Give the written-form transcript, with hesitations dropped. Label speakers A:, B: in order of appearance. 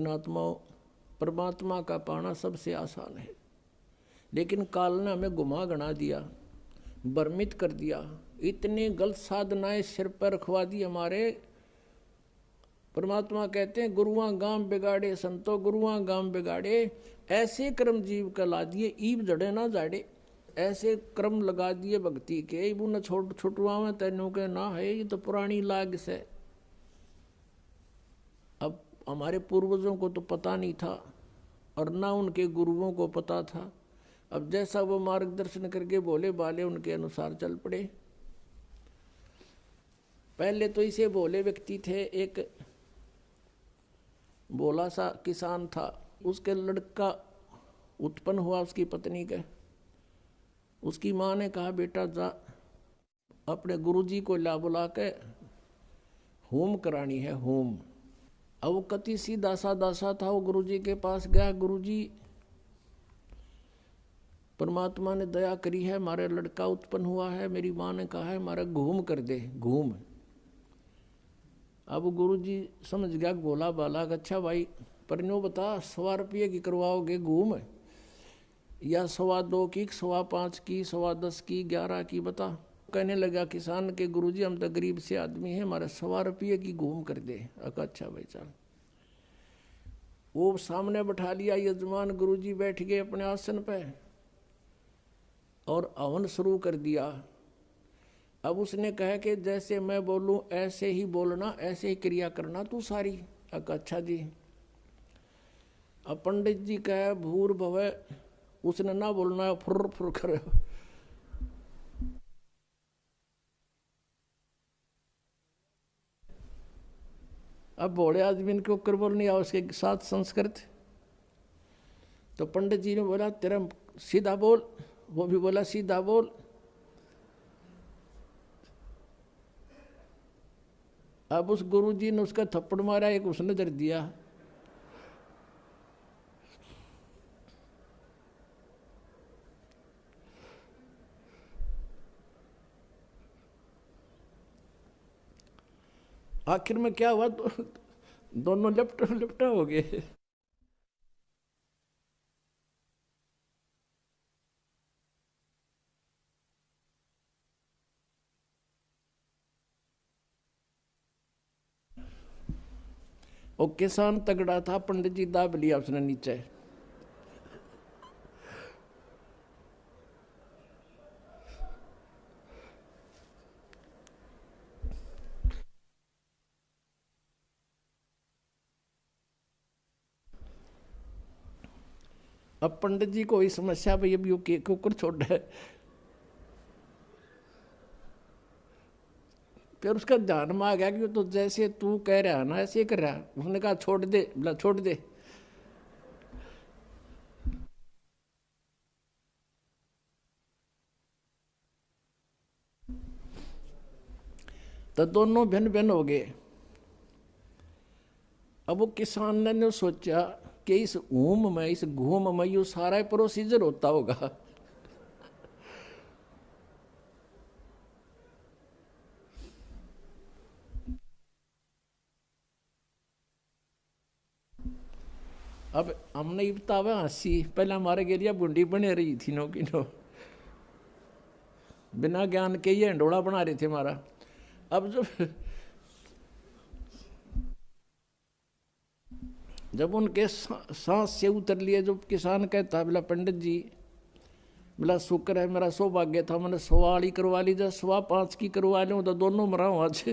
A: धनात्माओं, परमात्मा का पाना सबसे आसान है, लेकिन काल ने हमें गुमा गना दिया, भ्रमित कर दिया। इतने गलत साधनाएं सिर पर रखवा दी हमारे। परमात्मा कहते हैं गुरुआ गांव बिगाड़े संतो, गुरुआ गांव बिगाड़े। ऐसे कर्म जीव का ला दिए, ईब जड़े ना जाड़े। ऐसे कर्म लगा दिए भक्ति के, इबू न छुटवा में तेनों के ना है, ये तो पुरानी लाग से। अब हमारे पूर्वजों को तो पता नहीं था और ना उनके गुरुओं को पता था। अब जैसा वो मार्गदर्शन करके बोले बाले, उनके अनुसार चल पड़े। पहले तो इसे भोले व्यक्ति थे। एक भोला सा किसान था, उसके लड़का उत्पन्न हुआ उसकी पत्नी के। उसकी माँ ने कहा बेटा जा अपने गुरुजी को ला बुला के होम करानी है, होम। अब वो कति सी दासा था, वो गुरुजी के पास गया। गुरुजी परमात्मा ने दया करी है, हमारे लड़का उत्पन्न हुआ है, मेरी माँ ने कहा है हमारा घूम कर दे, घूम। अब गुरुजी समझ गया भोला बाला, अच्छा भाई पर नो बता 100 रुपये की करवाओगे घूम, या 2.25 की, 5.25 की, 10.25 की, 11 की, बता। कहने लगा किसान के गुरुजी हम तो गरीब से आदमी हैं, हमारे 100 रुपये की घूम कर दे। अच्छा भाई चल। वो सामने बैठा लिया यजमान, गुरुजी बैठ गए अपने आसन पे और हवन शुरू कर दिया। अब उसने कहा कि जैसे मैं बोलूं ऐसे ही बोलना, ऐसे ही क्रिया करना तू सारी। अच्छा जी। अब पंडित जी कहे भूर भवे, उसने ना बोलना फुर फुर करे। अब भोले आदमी के ऊपर बोलनी और उसके साथ संस्कृत। तो पंडित जी ने बोला तेरा सीधा बोल, वो भी बोला सीधा बोल। अब उस गुरुजी ने उसका थप्पड़ मारा, एक उसने दर दिया। आखिर में क्या हुआ, तो दोनों लिपटा हो गए। और किसान तगड़ा था, पंडित जी दाब लिया उसने नीचे। अब पंडित जी को समस्या भाई अभी वो कुकर छोड़ है। फिर उसका ध्यान में आ गया कि तो जैसे तू कह रहा है ना ऐसे कर रहा। उसने कहा छोड़ दे, बोला छोड़ दे। तो दोनों भिन्न भिन्न हो गए। अब वो किसान ने सोचा कि इस ऊम में, इस घूम में ये सारा प्रोसीजर होता होगा। अब हमने ये बतावा हंसी, पहले हमारे गेरिया बुंडी बने रही थी नो की नो, बिना ज्ञान के ये हंडोड़ा बना रहे थे हमारा। अब जब उनके सांस से उतर लिए, जो किसान कहता बोला पंडित जी, बोला शुक्र है मेरा सौभाग्य था, मैंने 100 वाली करवा ली, जब 5.25 की करवा लूँ तो दोनों मरा आज।